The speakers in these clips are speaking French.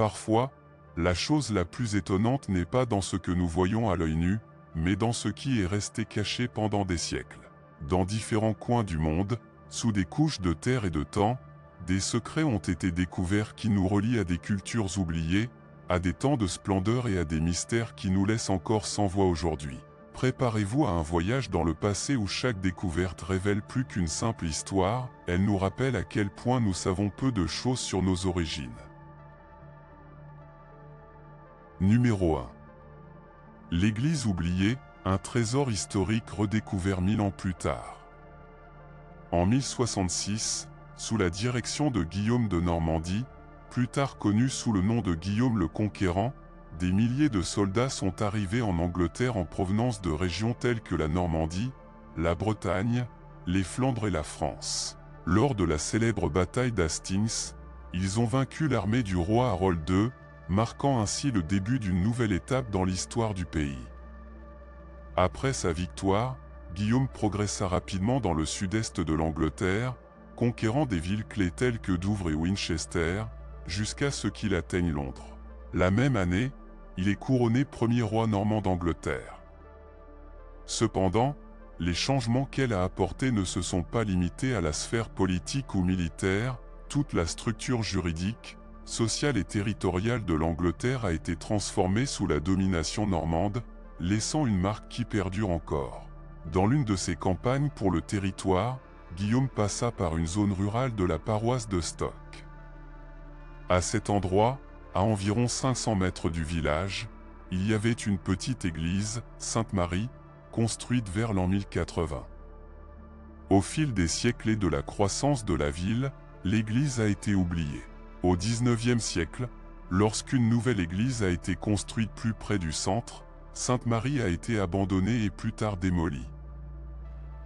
Parfois, la chose la plus étonnante n'est pas dans ce que nous voyons à l'œil nu, mais dans ce qui est resté caché pendant des siècles. Dans différents coins du monde, sous des couches de terre et de temps, des secrets ont été découverts qui nous relient à des cultures oubliées, à des temps de splendeur et à des mystères qui nous laissent encore sans voix aujourd'hui. Préparez-vous à un voyage dans le passé où chaque découverte révèle plus qu'une simple histoire, elle nous rappelle à quel point nous savons peu de choses sur nos origines. Numéro 1. L'église oubliée, un trésor historique redécouvert 1000 ans plus tard. En 1066, sous la direction de Guillaume de Normandie, plus tard connu sous le nom de Guillaume le Conquérant, des milliers de soldats sont arrivés en Angleterre en provenance de régions telles que la Normandie, la Bretagne, les Flandres et la France. Lors de la célèbre bataille d'Hastings, ils ont vaincu l'armée du roi Harold II, marquant ainsi le début d'une nouvelle étape dans l'histoire du pays. Après sa victoire, Guillaume progressa rapidement dans le sud-est de l'Angleterre, conquérant des villes clés telles que Douvres et Winchester, jusqu'à ce qu'il atteigne Londres. La même année, il est couronné premier roi normand d'Angleterre. Cependant, les changements qu'elle a apportés ne se sont pas limités à la sphère politique ou militaire, toute la structure juridique, sociale et territoriale de l'Angleterre a été transformée sous la domination normande, laissant une marque qui perdure encore. Dans l'une de ses campagnes pour le territoire, Guillaume passa par une zone rurale de la paroisse de Stock. À cet endroit, à environ 500 mètres du village, il y avait une petite église, Sainte-Marie, construite vers l'an 1080. Au fil des siècles et de la croissance de la ville, l'église a été oubliée. Au XIXe siècle, lorsqu'une nouvelle église a été construite plus près du centre, Sainte-Marie a été abandonnée et plus tard démolie.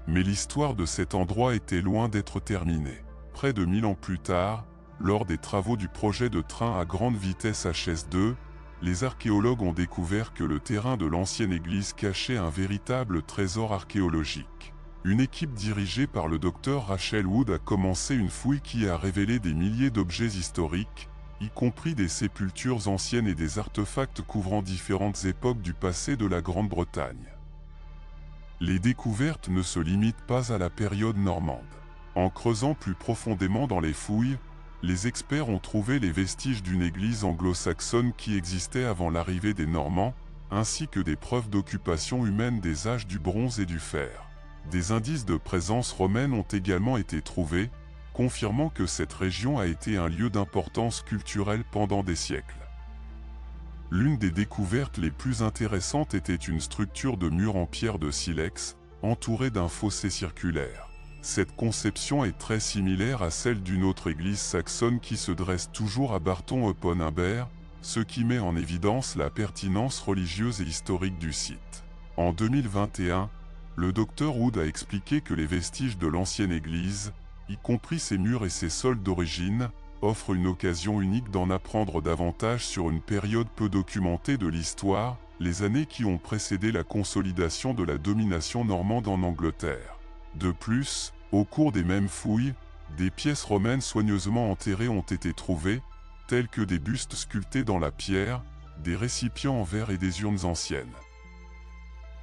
Mais l'histoire de cet endroit était loin d'être terminée. Près de 1000 ans plus tard, lors des travaux du projet de train à grande vitesse HS2, les archéologues ont découvert que le terrain de l'ancienne église cachait un véritable trésor archéologique. Une équipe dirigée par le docteur Rachel Wood a commencé une fouille qui a révélé des milliers d'objets historiques, y compris des sépultures anciennes et des artefacts couvrant différentes époques du passé de la Grande-Bretagne. Les découvertes ne se limitent pas à la période normande. En creusant plus profondément dans les fouilles, les experts ont trouvé les vestiges d'une église anglo-saxonne qui existait avant l'arrivée des Normands, ainsi que des preuves d'occupation humaine des âges du bronze et du fer. Des indices de présence romaine ont également été trouvés, confirmant que cette région a été un lieu d'importance culturelle pendant des siècles. L'une des découvertes les plus intéressantes était une structure de mur en pierre de silex, entourée d'un fossé circulaire. Cette conception est très similaire à celle d'une autre église saxonne qui se dresse toujours à Barton-upon-Imbert, ce qui met en évidence la pertinence religieuse et historique du site. En 2021, le Dr Wood a expliqué que les vestiges de l'ancienne église, y compris ses murs et ses sols d'origine, offrent une occasion unique d'en apprendre davantage sur une période peu documentée de l'histoire, les années qui ont précédé la consolidation de la domination normande en Angleterre. De plus, au cours des mêmes fouilles, des pièces romaines soigneusement enterrées ont été trouvées, telles que des bustes sculptés dans la pierre, des récipients en verre et des urnes anciennes.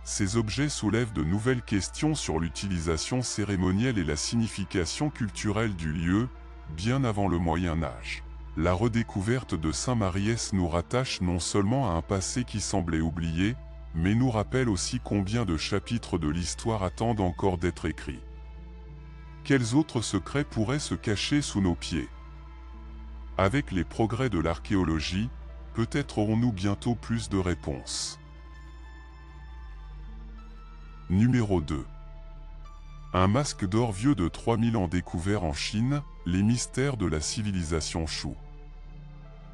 Ces objets soulèvent de nouvelles questions sur l'utilisation cérémonielle et la signification culturelle du lieu, bien avant le Moyen Âge. La redécouverte de Saint-Mariès nous rattache non seulement à un passé qui semblait oublié, mais nous rappelle aussi combien de chapitres de l'histoire attendent encore d'être écrits. Quels autres secrets pourraient se cacher sous nos pieds? Avec les progrès de l'archéologie, peut-être aurons-nous bientôt plus de réponses. Numéro 2. Un masque d'or vieux de 3000 ans découvert en Chine, les mystères de la civilisation Shu.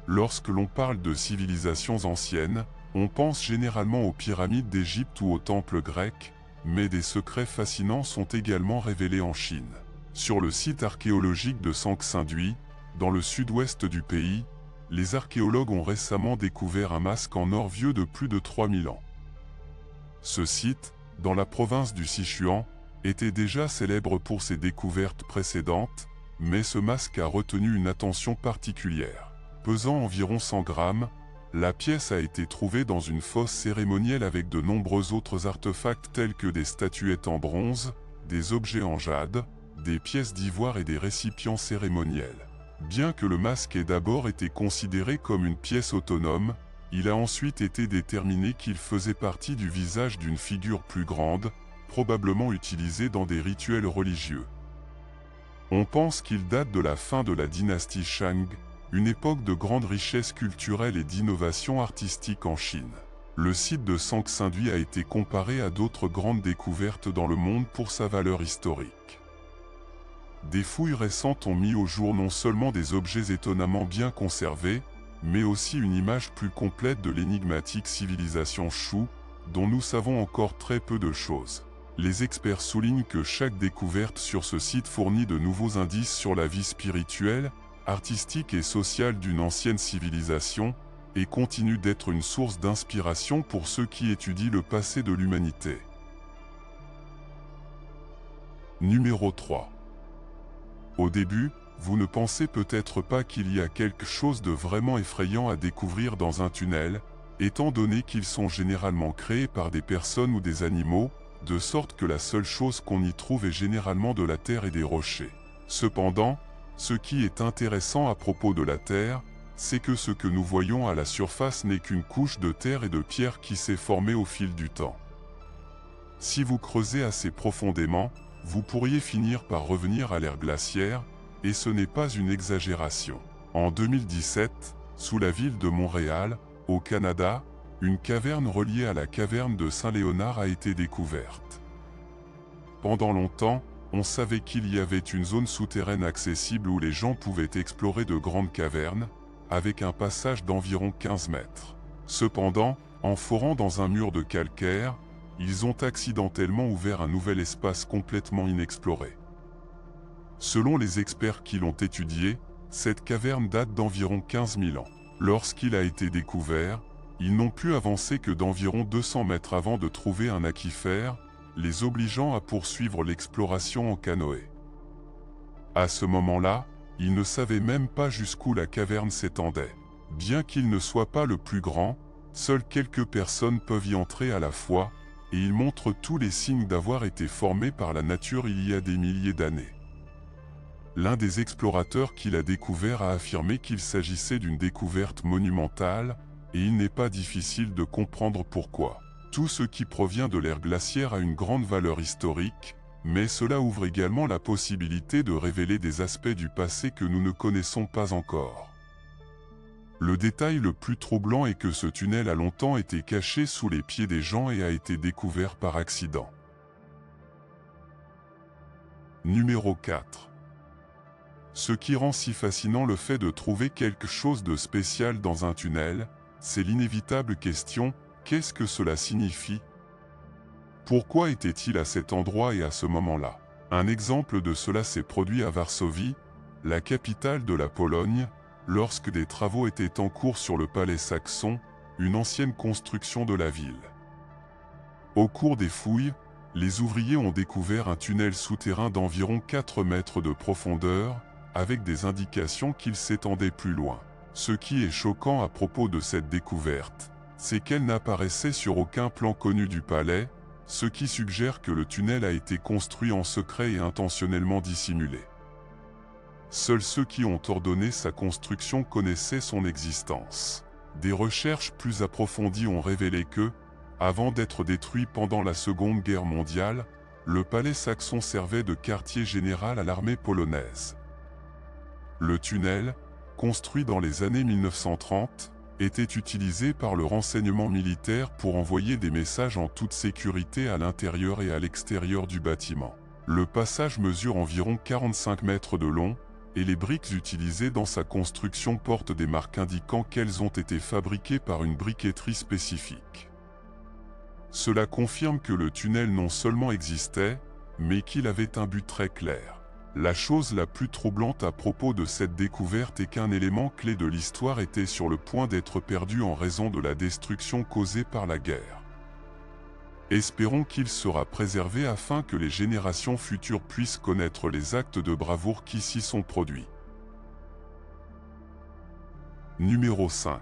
Lorsque l'on parle de civilisations anciennes, on pense généralement aux pyramides d'Égypte ou aux temples grecs, mais des secrets fascinants sont également révélés en Chine. Sur le site archéologique de Sangxindui, dans le sud-ouest du pays, les archéologues ont récemment découvert un masque en or vieux de plus de 3000 ans. Ce site, dans la province du Sichuan, était déjà célèbre pour ses découvertes précédentes, mais ce masque a retenu une attention particulière. pesant environ 100 grammes. La pièce a été trouvée dans une fosse cérémonielle avec de nombreux autres artefacts tels que des statuettes en bronze, des objets en jade, des pièces d'ivoire et des récipients cérémoniels. Bien que le masque ait d'abord été considéré comme une pièce autonome, il a ensuite été déterminé qu'il faisait partie du visage d'une figure plus grande, probablement utilisée dans des rituels religieux. On pense qu'il date de la fin de la dynastie Shang, une époque de grande richesse culturelle et d'innovation artistique en Chine. Le site de Sangsindui a été comparé à d'autres grandes découvertes dans le monde pour sa valeur historique. Des fouilles récentes ont mis au jour non seulement des objets étonnamment bien conservés, mais aussi une image plus complète de l'énigmatique civilisation Shu, dont nous savons encore très peu de choses. Les experts soulignent que chaque découverte sur ce site fournit de nouveaux indices sur la vie spirituelle, artistique et sociale d'une ancienne civilisation, et continue d'être une source d'inspiration pour ceux qui étudient le passé de l'humanité. Numéro 3. Au début, vous ne pensez peut-être pas qu'il y a quelque chose de vraiment effrayant à découvrir dans un tunnel, étant donné qu'ils sont généralement créés par des personnes ou des animaux, de sorte que la seule chose qu'on y trouve est généralement de la terre et des rochers. Cependant, ce qui est intéressant à propos de la Terre, c'est que ce que nous voyons à la surface n'est qu'une couche de terre et de pierre qui s'est formée au fil du temps. Si vous creusez assez profondément, vous pourriez finir par revenir à l'ère glaciaire, et ce n'est pas une exagération. En 2017, sous la ville de Montréal, au Canada, une caverne reliée à la caverne de Saint-Léonard a été découverte. Pendant longtemps, on savait qu'il y avait une zone souterraine accessible où les gens pouvaient explorer de grandes cavernes, avec un passage d'environ 15 mètres. Cependant, en forant dans un mur de calcaire, ils ont accidentellement ouvert un nouvel espace complètement inexploré. Selon les experts qui l'ont étudié, cette caverne date d'environ 15 000 ans. Lorsqu'il a été découvert, ils n'ont pu avancer que d'environ 200 mètres avant de trouver un aquifère, les obligeant à poursuivre l'exploration en canoë. À ce moment-là, ils ne savaient même pas jusqu'où la caverne s'étendait. Bien qu'il ne soit pas le plus grand, seules quelques personnes peuvent y entrer à la fois, et il montre tous les signes d'avoir été formé par la nature il y a des milliers d'années. L'un des explorateurs qui l'a découvert a affirmé qu'il s'agissait d'une découverte monumentale, et il n'est pas difficile de comprendre pourquoi. Tout ce qui provient de l'ère glaciaire a une grande valeur historique, mais cela ouvre également la possibilité de révéler des aspects du passé que nous ne connaissons pas encore. Le détail le plus troublant est que ce tunnel a longtemps été caché sous les pieds des gens et a été découvert par accident. Numéro 4. Ce qui rend si fascinant le fait de trouver quelque chose de spécial dans un tunnel, c'est l'inévitable question: qu'est-ce que cela signifie? Pourquoi était-il à cet endroit et à ce moment-là? Un exemple de cela s'est produit à Varsovie, la capitale de la Pologne, lorsque des travaux étaient en cours sur le palais saxon, une ancienne construction de la ville. Au cours des fouilles, les ouvriers ont découvert un tunnel souterrain d'environ 4 mètres de profondeur, avec des indications qu'il s'étendait plus loin. Ce qui est choquant à propos de cette découverte, c'est qu'elle n'apparaissait sur aucun plan connu du palais, ce qui suggère que le tunnel a été construit en secret et intentionnellement dissimulé. Seuls ceux qui ont ordonné sa construction connaissaient son existence. Des recherches plus approfondies ont révélé que, avant d'être détruit pendant la Seconde Guerre mondiale, le palais saxon servait de quartier général à l'armée polonaise. Le tunnel, construit dans les années 1930, était utilisé par le renseignement militaire pour envoyer des messages en toute sécurité à l'intérieur et à l'extérieur du bâtiment. Le passage mesure environ 45 mètres de long, et les briques utilisées dans sa construction portent des marques indiquant qu'elles ont été fabriquées par une briqueterie spécifique. Cela confirme que le tunnel non seulement existait, mais qu'il avait un but très clair. La chose la plus troublante à propos de cette découverte est qu'un élément clé de l'histoire était sur le point d'être perdu en raison de la destruction causée par la guerre. Espérons qu'il sera préservé afin que les générations futures puissent connaître les actes de bravoure qui s'y sont produits. Numéro 5.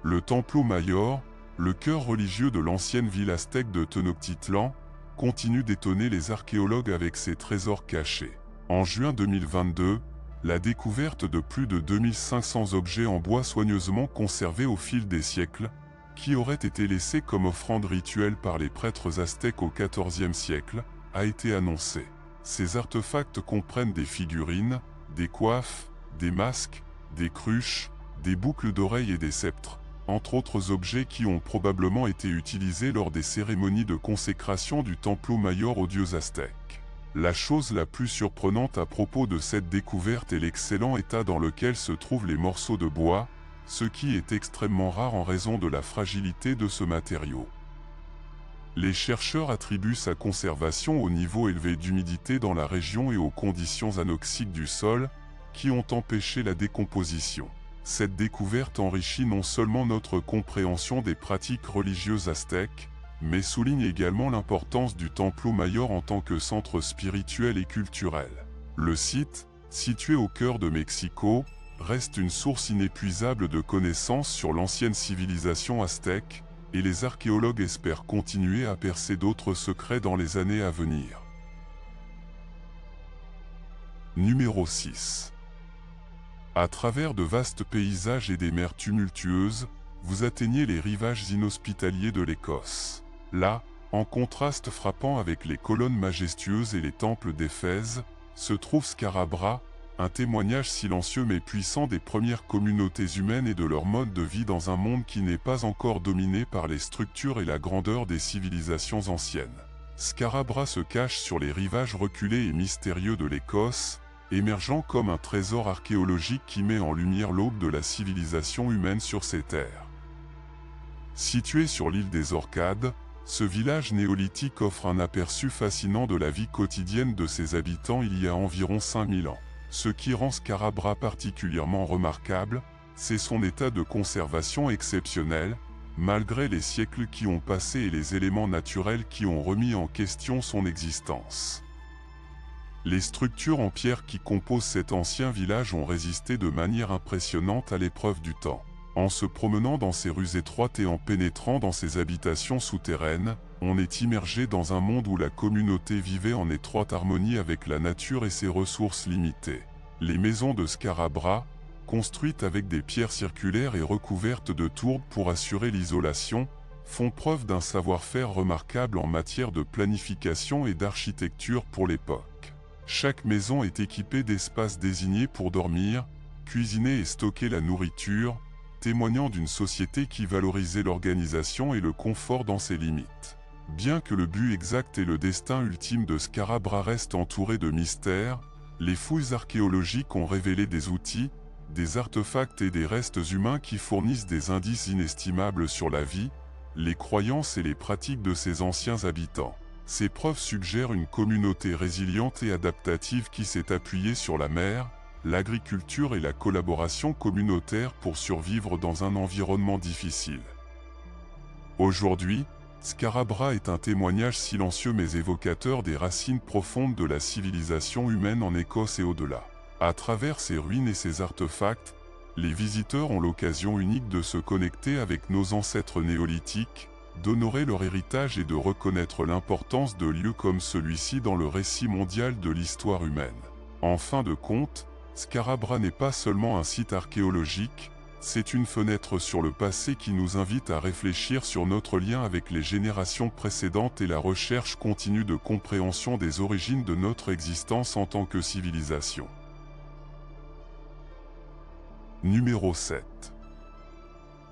Le Templo Mayor, le cœur religieux de l'ancienne ville aztèque de Tenochtitlan, continue d'étonner les archéologues avec ses trésors cachés. En juin 2022, la découverte de plus de 2500 objets en bois soigneusement conservés au fil des siècles, qui auraient été laissés comme offrande rituelle par les prêtres aztèques au XIVe siècle, a été annoncée. Ces artefacts comprennent des figurines, des coiffes, des masques, des cruches, des boucles d'oreilles et des sceptres, entre autres objets qui ont probablement été utilisés lors des cérémonies de consécration du Templo Mayor aux dieux aztèques. La chose la plus surprenante à propos de cette découverte est l'excellent état dans lequel se trouvent les morceaux de bois, ce qui est extrêmement rare en raison de la fragilité de ce matériau. Les chercheurs attribuent sa conservation au niveau élevé d'humidité dans la région et aux conditions anoxiques du sol, qui ont empêché la décomposition. Cette découverte enrichit non seulement notre compréhension des pratiques religieuses aztèques, mais souligne également l'importance du Templo Mayor en tant que centre spirituel et culturel. Le site, situé au cœur de Mexico, reste une source inépuisable de connaissances sur l'ancienne civilisation aztèque, et les archéologues espèrent continuer à percer d'autres secrets dans les années à venir. Numéro 6. À travers de vastes paysages et des mers tumultueuses, vous atteignez les rivages inhospitaliers de l'Écosse. Là, en contraste frappant avec les colonnes majestueuses et les temples d'Éphèse, se trouve Scarabra, un témoignage silencieux mais puissant des premières communautés humaines et de leur mode de vie dans un monde qui n'est pas encore dominé par les structures et la grandeur des civilisations anciennes. Scarabra se cache sur les rivages reculés et mystérieux de l'Écosse, émergeant comme un trésor archéologique qui met en lumière l'aube de la civilisation humaine sur ces terres. Situé sur l'île des Orcades, ce village néolithique offre un aperçu fascinant de la vie quotidienne de ses habitants il y a environ 5000 ans. Ce qui rend Scarabra particulièrement remarquable, c'est son état de conservation exceptionnel, malgré les siècles qui ont passé et les éléments naturels qui ont remis en question son existence. Les structures en pierre qui composent cet ancien village ont résisté de manière impressionnante à l'épreuve du temps. En se promenant dans ces rues étroites et en pénétrant dans ces habitations souterraines, on est immergé dans un monde où la communauté vivait en étroite harmonie avec la nature et ses ressources limitées. Les maisons de Scarabra, construites avec des pierres circulaires et recouvertes de tourbes pour assurer l'isolation, font preuve d'un savoir-faire remarquable en matière de planification et d'architecture pour l'époque. Chaque maison est équipée d'espaces désignés pour dormir, cuisiner et stocker la nourriture, témoignant d'une société qui valorisait l'organisation et le confort dans ses limites. Bien que le but exact et le destin ultime de Scarabra restent entourés de mystères, les fouilles archéologiques ont révélé des outils, des artefacts et des restes humains qui fournissent des indices inestimables sur la vie, les croyances et les pratiques de ces anciens habitants. Ces preuves suggèrent une communauté résiliente et adaptative qui s'est appuyée sur la mer, l'agriculture et la collaboration communautaire pour survivre dans un environnement difficile. Aujourd'hui, Scarabra est un témoignage silencieux mais évocateur des racines profondes de la civilisation humaine en Écosse et au-delà. À travers ses ruines et ses artefacts, les visiteurs ont l'occasion unique de se connecter avec nos ancêtres néolithiques, d'honorer leur héritage et de reconnaître l'importance de lieux comme celui-ci dans le récit mondial de l'histoire humaine. En fin de compte, Scarabra n'est pas seulement un site archéologique, c'est une fenêtre sur le passé qui nous invite à réfléchir sur notre lien avec les générations précédentes et la recherche continue de compréhension des origines de notre existence en tant que civilisation. Numéro 7.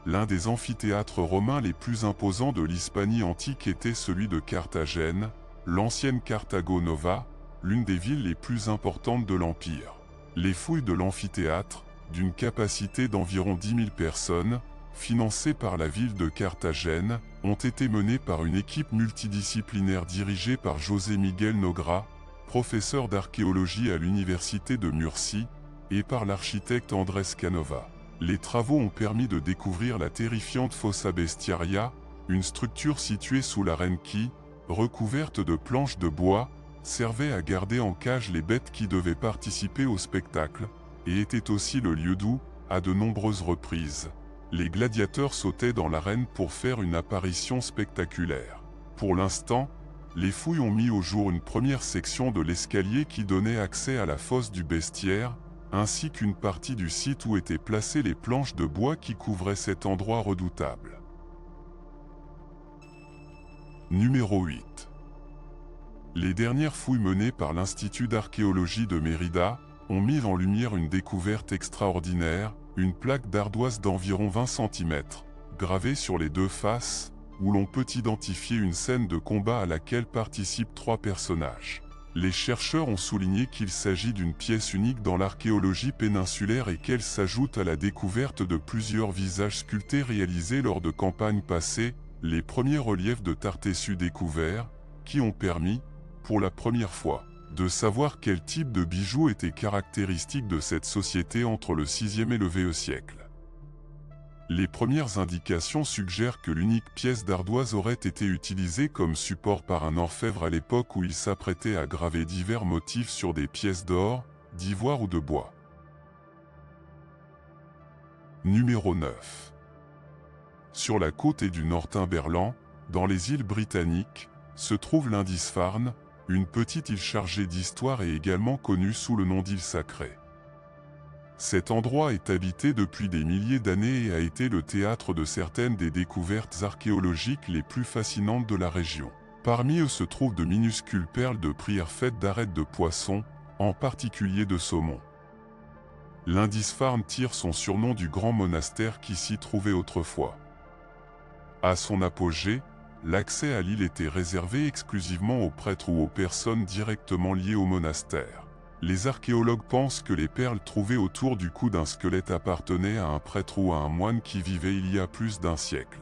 L'un des amphithéâtres romains les plus imposants de l'Hispanie antique était celui de Carthagène, l'ancienne Carthago Nova, l'une des villes les plus importantes de l'Empire. Les fouilles de l'amphithéâtre, d'une capacité d'environ 10 000 personnes, financées par la ville de Carthagène, ont été menées par une équipe multidisciplinaire dirigée par José Miguel Nogra, professeur d'archéologie à l'université de Murcie, et par l'architecte Andrés Canova. Les travaux ont permis de découvrir la terrifiante Fossa Bestiaria, une structure située sous l'arène qui, recouverte de planches de bois, servait à garder en cage les bêtes qui devaient participer au spectacle, et était aussi le lieu d'où, à de nombreuses reprises, les gladiateurs sautaient dans l'arène pour faire une apparition spectaculaire. Pour l'instant, les fouilles ont mis au jour une première section de l'escalier qui donnait accès à la fosse du bestiaire, ainsi qu'une partie du site où étaient placées les planches de bois qui couvraient cet endroit redoutable. Numéro 8. Les dernières fouilles menées par l'Institut d'archéologie de Mérida ont mis en lumière une découverte extraordinaire, une plaque d'ardoise d'environ 20 cm, gravée sur les deux faces, où l'on peut identifier une scène de combat à laquelle participent 3 personnages. Les chercheurs ont souligné qu'il s'agit d'une pièce unique dans l'archéologie péninsulaire et qu'elle s'ajoute à la découverte de plusieurs visages sculptés réalisés lors de campagnes passées, les premiers reliefs de Tartessus découverts, qui ont permis, pour la première fois, de savoir quel type de bijoux était caractéristique de cette société entre le 6e et le VE siècle. Les premières indications suggèrent que l'unique pièce d'ardoise aurait été utilisée comme support par un orfèvre à l'époque où il s'apprêtait à graver divers motifs sur des pièces d'or, d'ivoire ou de bois. Numéro 9. Sur la côte et du Northumberland, dans les îles britanniques, se trouve Lindisfarne, une petite île chargée d'histoire et également connue sous le nom d'île sacrée. Cet endroit est habité depuis des milliers d'années et a été le théâtre de certaines des découvertes archéologiques les plus fascinantes de la région. Parmi eux se trouvent de minuscules perles de prière faites d'arêtes de poissons, en particulier de saumon. Lindisfarne tire son surnom du grand monastère qui s'y trouvait autrefois. À son apogée, l'accès à l'île était réservé exclusivement aux prêtres ou aux personnes directement liées au monastère. Les archéologues pensent que les perles trouvées autour du cou d'un squelette appartenaient à un prêtre ou à un moine qui vivait il y a plus d'1 siècle.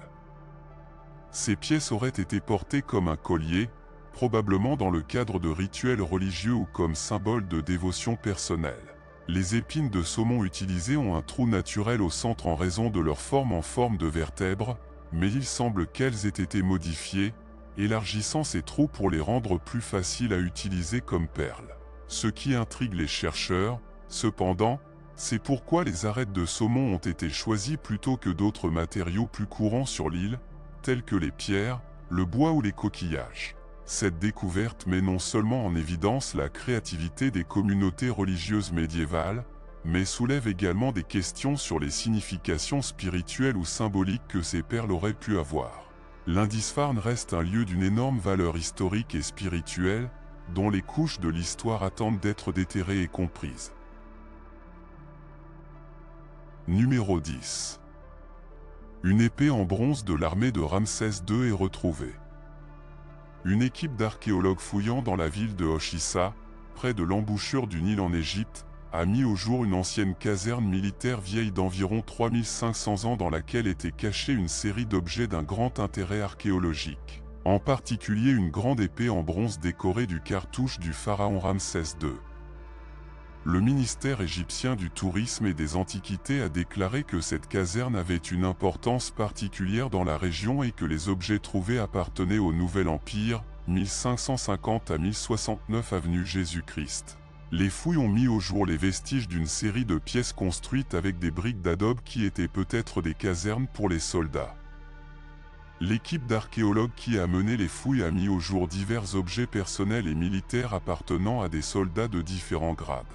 Ces pièces auraient été portées comme un collier, probablement dans le cadre de rituels religieux ou comme symbole de dévotion personnelle. Les épines de saumon utilisées ont un trou naturel au centre en raison de leur forme en forme de vertèbre, mais il semble qu'elles aient été modifiées, élargissant ces trous pour les rendre plus faciles à utiliser comme perles. Ce qui intrigue les chercheurs, cependant, c'est pourquoi les arêtes de saumon ont été choisies plutôt que d'autres matériaux plus courants sur l'île, tels que les pierres, le bois ou les coquillages. Cette découverte met non seulement en évidence la créativité des communautés religieuses médiévales, mais soulève également des questions sur les significations spirituelles ou symboliques que ces perles auraient pu avoir. Lindisfarne reste un lieu d'une énorme valeur historique et spirituelle, dont les couches de l'histoire attendent d'être déterrées et comprises. Numéro 10. Une épée en bronze de l'armée de Ramsès II est retrouvée. Une équipe d'archéologues fouillant dans la ville de Hoshissa, près de l'embouchure du Nil en Égypte, a mis au jour une ancienne caserne militaire vieille d'environ 3500 ans dans laquelle était cachée une série d'objets d'un grand intérêt archéologique. En particulier une grande épée en bronze décorée du cartouche du pharaon Ramsès II. Le ministère égyptien du Tourisme et des Antiquités a déclaré que cette caserne avait une importance particulière dans la région et que les objets trouvés appartenaient au Nouvel Empire, 1550 à 1069 avenue Jésus-Christ. Les fouilles ont mis au jour les vestiges d'une série de pièces construites avec des briques d'adobe qui étaient peut-être des casernes pour les soldats. L'équipe d'archéologues qui a mené les fouilles a mis au jour divers objets personnels et militaires appartenant à des soldats de différents grades.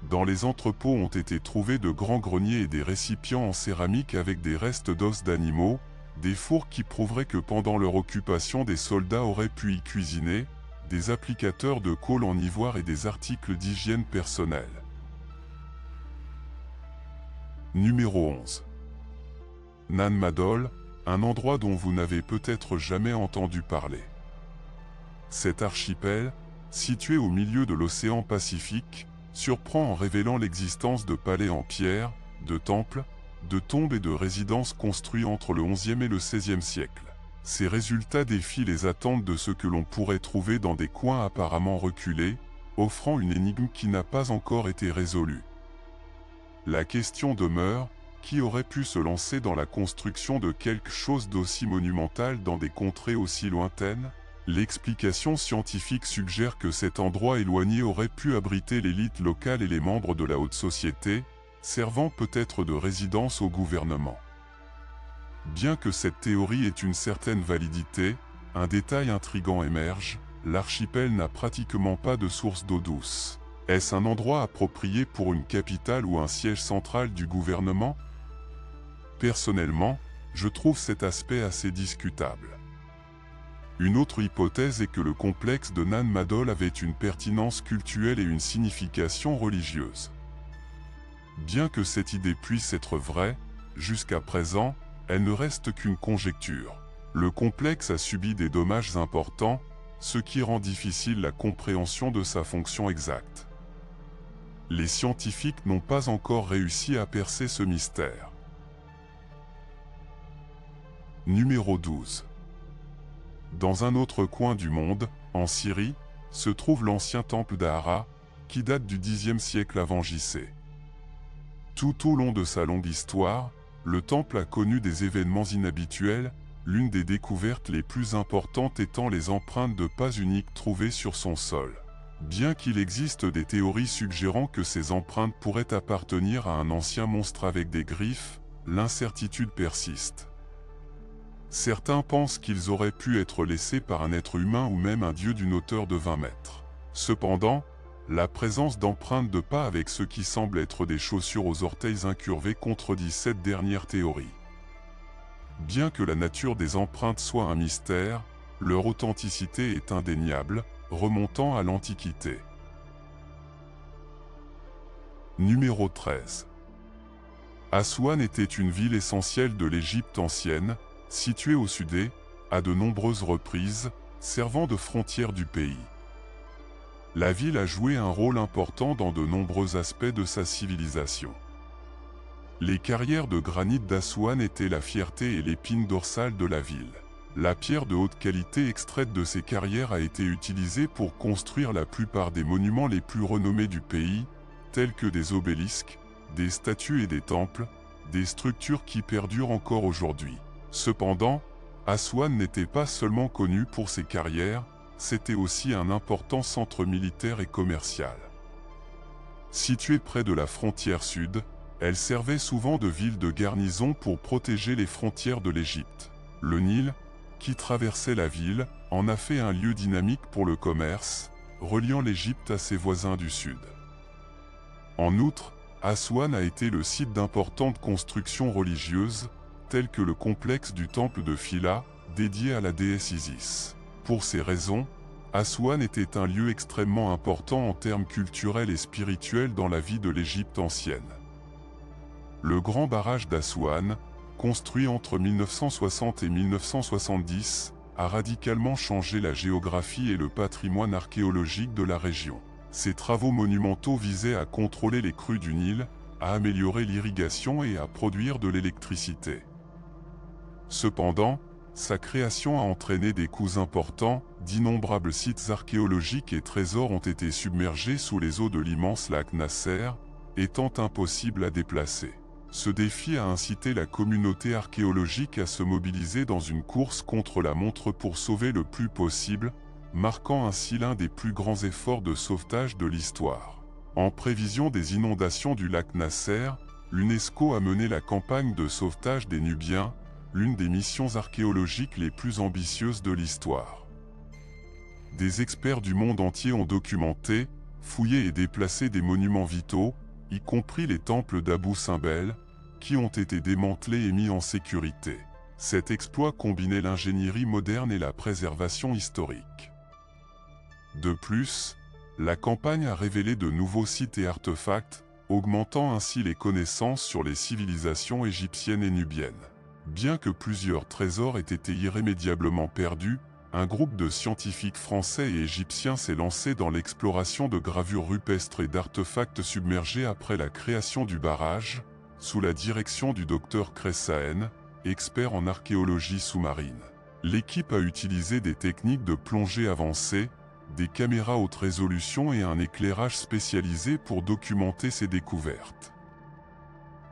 Dans les entrepôts ont été trouvés de grands greniers et des récipients en céramique avec des restes d'os d'animaux, des fours qui prouveraient que pendant leur occupation des soldats auraient pu y cuisiner, des applicateurs de colle en ivoire et des articles d'hygiène personnelle. Numéro 11. Nan Madol, un endroit dont vous n'avez peut-être jamais entendu parler. Cet archipel, situé au milieu de l'océan Pacifique, surprend en révélant l'existence de palais en pierre, de temples, de tombes et de résidences construits entre le XIe et le XVIe siècle. Ces résultats défient les attentes de ce que l'on pourrait trouver dans des coins apparemment reculés, offrant une énigme qui n'a pas encore été résolue. La question demeure: qui aurait pu se lancer dans la construction de quelque chose d'aussi monumental dans des contrées aussi lointaines? L'explication scientifique suggère que cet endroit éloigné aurait pu abriter l'élite locale et les membres de la haute société, servant peut-être de résidence au gouvernement. Bien que cette théorie ait une certaine validité, un détail intrigant émerge, l'archipel n'a pratiquement pas de source d'eau douce. Est-ce un endroit approprié pour une capitale ou un siège central du gouvernement? Personnellement, je trouve cet aspect assez discutable. Une autre hypothèse est que le complexe de Nan Madol avait une pertinence cultuelle et une signification religieuse. Bien que cette idée puisse être vraie, jusqu'à présent, elle ne reste qu'une conjecture. Le complexe a subi des dommages importants, ce qui rend difficile la compréhension de sa fonction exacte. Les scientifiques n'ont pas encore réussi à percer ce mystère. Numéro 12. Dans un autre coin du monde, en Syrie, se trouve l'ancien temple d'Ahara, qui date du Xe siècle avant J.C. Tout au long de sa longue histoire, le temple a connu des événements inhabituels, l'une des découvertes les plus importantes étant les empreintes de pas uniques trouvées sur son sol. Bien qu'il existe des théories suggérant que ces empreintes pourraient appartenir à un ancien monstre avec des griffes, l'incertitude persiste. Certains pensent qu'ils auraient pu être laissés par un être humain ou même un dieu d'une hauteur de 20 mètres. Cependant, la présence d'empreintes de pas avec ce qui semble être des chaussures aux orteils incurvés contredit cette dernière théorie. Bien que la nature des empreintes soit un mystère, leur authenticité est indéniable, remontant à l'Antiquité. Numéro 13. Assouane était une ville essentielle de l'Égypte ancienne, située au sud-est, à de nombreuses reprises, servant de frontière du pays. La ville a joué un rôle important dans de nombreux aspects de sa civilisation. Les carrières de granit d'Assouane étaient la fierté et l'épine dorsale de la ville. La pierre de haute qualité extraite de ces carrières a été utilisée pour construire la plupart des monuments les plus renommés du pays, tels que des obélisques, des statues et des temples, des structures qui perdurent encore aujourd'hui. Cependant, Assouane n'était pas seulement connue pour ses carrières, c'était aussi un important centre militaire et commercial. Située près de la frontière sud, elle servait souvent de ville de garnison pour protéger les frontières de l'Égypte. Le Nil, qui traversait la ville, en a fait un lieu dynamique pour le commerce, reliant l'Égypte à ses voisins du sud. En outre, Assouane a été le site d'importantes constructions religieuses, telles que le complexe du temple de Phila, dédié à la déesse Isis. Pour ces raisons, Assouane était un lieu extrêmement important en termes culturels et spirituels dans la vie de l'Égypte ancienne. Le grand barrage d'Assouane, construit entre 1960 et 1970, a radicalement changé la géographie et le patrimoine archéologique de la région. Ces travaux monumentaux visaient à contrôler les crues du Nil, à améliorer l'irrigation et à produire de l'électricité. Cependant, sa création a entraîné des coûts importants, d'innombrables sites archéologiques et trésors ont été submergés sous les eaux de l'immense lac Nasser, étant impossibles à déplacer. Ce défi a incité la communauté archéologique à se mobiliser dans une course contre la montre pour sauver le plus possible, marquant ainsi l'un des plus grands efforts de sauvetage de l'histoire. En prévision des inondations du lac Nasser, l'UNESCO a mené la campagne de sauvetage des Nubiens, l'une des missions archéologiques les plus ambitieuses de l'histoire. Des experts du monde entier ont documenté, fouillé et déplacé des monuments vitaux, y compris les temples d'Abou Simbel, qui ont été démantelés et mis en sécurité. Cet exploit combinait l'ingénierie moderne et la préservation historique. De plus, la campagne a révélé de nouveaux sites et artefacts, augmentant ainsi les connaissances sur les civilisations égyptiennes et nubiennes. Bien que plusieurs trésors aient été irrémédiablement perdus, un groupe de scientifiques français et égyptiens s'est lancé dans l'exploration de gravures rupestres et d'artefacts submergés après la création du barrage, sous la direction du docteur Kressaen, expert en archéologie sous-marine. L'équipe a utilisé des techniques de plongée avancées, des caméras haute résolution et un éclairage spécialisé pour documenter ces découvertes.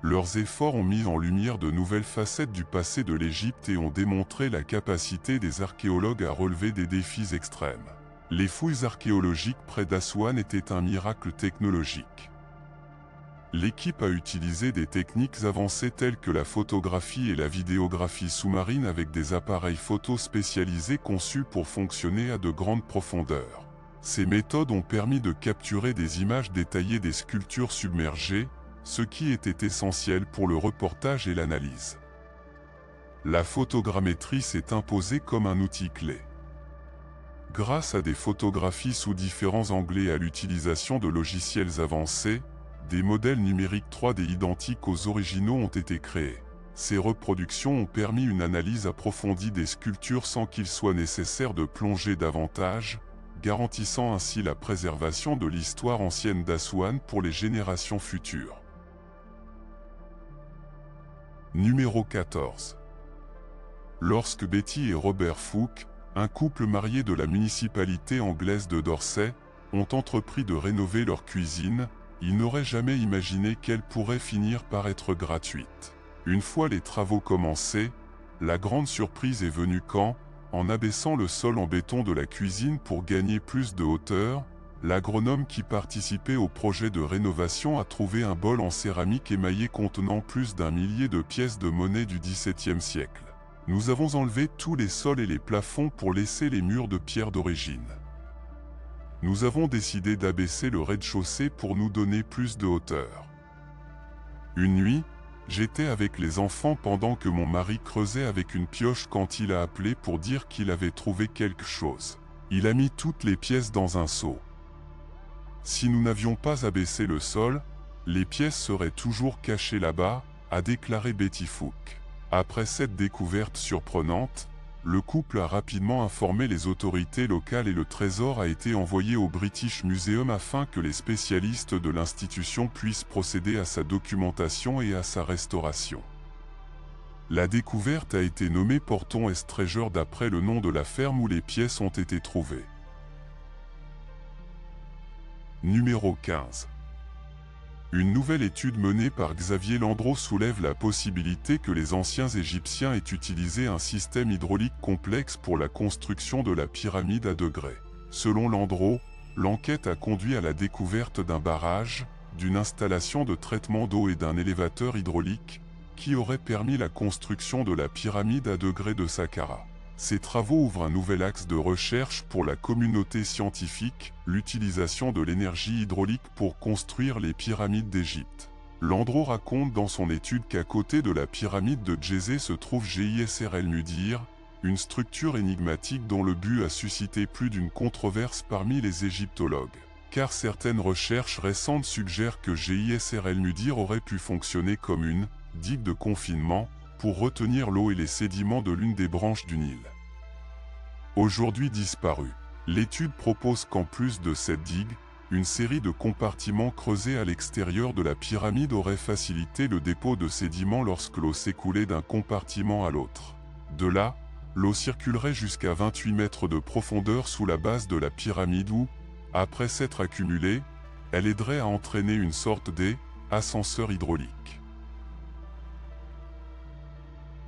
Leurs efforts ont mis en lumière de nouvelles facettes du passé de l'Égypte et ont démontré la capacité des archéologues à relever des défis extrêmes. Les fouilles archéologiques près d'Assouane étaient un miracle technologique. L'équipe a utilisé des techniques avancées telles que la photographie et la vidéographie sous-marine avec des appareils photo spécialisés conçus pour fonctionner à de grandes profondeurs. Ces méthodes ont permis de capturer des images détaillées des sculptures submergées, ce qui était essentiel pour le reportage et l'analyse. La photogrammétrie s'est imposée comme un outil clé. Grâce à des photographies sous différents angles et à l'utilisation de logiciels avancés, des modèles numériques 3D identiques aux originaux ont été créés. Ces reproductions ont permis une analyse approfondie des sculptures sans qu'il soit nécessaire de plonger davantage, garantissant ainsi la préservation de l'histoire ancienne d'Assouan pour les générations futures. Numéro 14. Lorsque Betty et Robert Foote, un couple marié de la municipalité anglaise de Dorset, ont entrepris de rénover leur cuisine, ils n'auraient jamais imaginé qu'elle pourrait finir par être gratuite. Une fois les travaux commencés, la grande surprise est venue quand, en abaissant le sol en béton de la cuisine pour gagner plus de hauteur, l'agronome qui participait au projet de rénovation a trouvé un bol en céramique émaillé contenant plus d'1 millier de pièces de monnaie du XVIIe siècle. Nous avons enlevé tous les sols et les plafonds pour laisser les murs de pierre d'origine. Nous avons décidé d'abaisser le rez-de-chaussée pour nous donner plus de hauteur. Une nuit, j'étais avec les enfants pendant que mon mari creusait avec une pioche quand il a appelé pour dire qu'il avait trouvé quelque chose. Il a mis toutes les pièces dans un seau. Si nous n'avions pas abaissé le sol, les pièces seraient toujours cachées là-bas, a déclaré Betty Foote. Après cette découverte surprenante, le couple a rapidement informé les autorités locales et le trésor a été envoyé au British Museum afin que les spécialistes de l'institution puissent procéder à sa documentation et à sa restauration. La découverte a été nommée Porton Est Treasure d'après le nom de la ferme où les pièces ont été trouvées. Numéro 15. Une nouvelle étude menée par Xavier Landreau soulève la possibilité que les anciens Égyptiens aient utilisé un système hydraulique complexe pour la construction de la pyramide à degrés. Selon Landreau, l'enquête a conduit à la découverte d'un barrage, d'une installation de traitement d'eau et d'un élévateur hydraulique, qui aurait permis la construction de la pyramide à degrés de Saqqara. Ces travaux ouvrent un nouvel axe de recherche pour la communauté scientifique, l'utilisation de l'énergie hydraulique pour construire les pyramides d'Égypte. Landreau raconte dans son étude qu'à côté de la pyramide de Djézé se trouve Jisr el-Mudir, une structure énigmatique dont le but a suscité plus d'une controverse parmi les égyptologues. Car certaines recherches récentes suggèrent que Jisr el-Mudir aurait pu fonctionner comme une digue de confinement, pour retenir l'eau et les sédiments de l'une des branches du Nil. Aujourd'hui disparue, l'étude propose qu'en plus de cette digue, une série de compartiments creusés à l'extérieur de la pyramide aurait facilité le dépôt de sédiments lorsque l'eau s'écoulait d'un compartiment à l'autre. De là, l'eau circulerait jusqu'à 28 mètres de profondeur sous la base de la pyramide où, après s'être accumulée, elle aiderait à entraîner une sorte d'ascenseur hydraulique.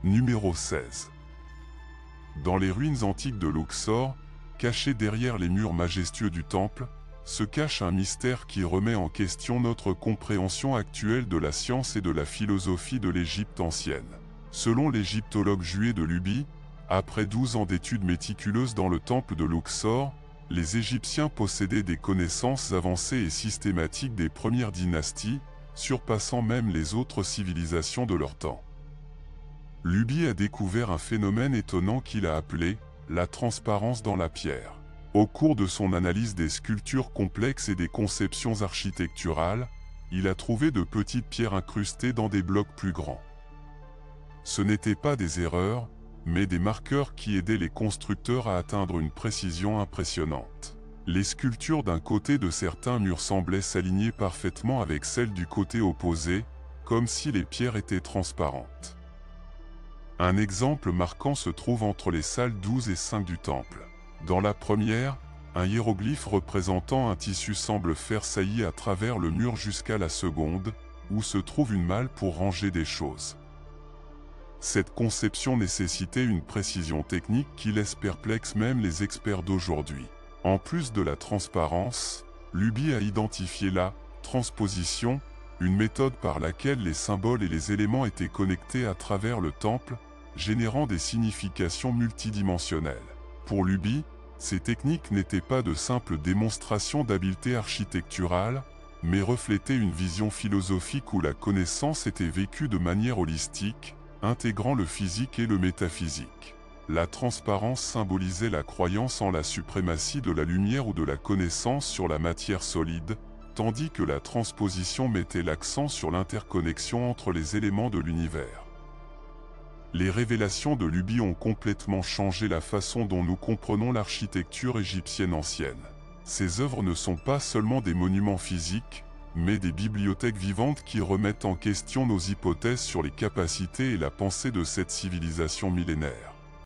Numéro 16. Dans les ruines antiques de Luxor, cachées derrière les murs majestueux du temple, se cache un mystère qui remet en question notre compréhension actuelle de la science et de la philosophie de l'Égypte ancienne. Selon l'égyptologue Jué de Luby, après 12 ans d'études méticuleuses dans le temple de Luxor, les Égyptiens possédaient des connaissances avancées et systématiques des premières dynasties, surpassant même les autres civilisations de leur temps. Luby a découvert un phénomène étonnant qu'il a appelé la transparence dans la pierre. Au cours de son analyse des sculptures complexes et des conceptions architecturales, il a trouvé de petites pierres incrustées dans des blocs plus grands. Ce n'étaient pas des erreurs, mais des marqueurs qui aidaient les constructeurs à atteindre une précision impressionnante. Les sculptures d'un côté de certains murs semblaient s'aligner parfaitement avec celles du côté opposé, comme si les pierres étaient transparentes. Un exemple marquant se trouve entre les salles 12 et 5 du temple. Dans la première, un hiéroglyphe représentant un tissu semble faire saillie à travers le mur jusqu'à la seconde, où se trouve une malle pour ranger des choses. Cette conception nécessitait une précision technique qui laisse perplexe même les experts d'aujourd'hui. En plus de la transparence, Luby a identifié la transposition, une méthode par laquelle les symboles et les éléments étaient connectés à travers le temple, générant des significations multidimensionnelles. Pour Luby, ces techniques n'étaient pas de simples démonstrations d'habileté architecturale, mais reflétaient une vision philosophique où la connaissance était vécue de manière holistique, intégrant le physique et le métaphysique. La transparence symbolisait la croyance en la suprématie de la lumière ou de la connaissance sur la matière solide, tandis que la transposition mettait l'accent sur l'interconnexion entre les éléments de l'univers. Les révélations de Luby ont complètement changé la façon dont nous comprenons l'architecture égyptienne ancienne. Ces œuvres ne sont pas seulement des monuments physiques, mais des bibliothèques vivantes qui remettent en question nos hypothèses sur les capacités et la pensée de cette civilisation millénaire.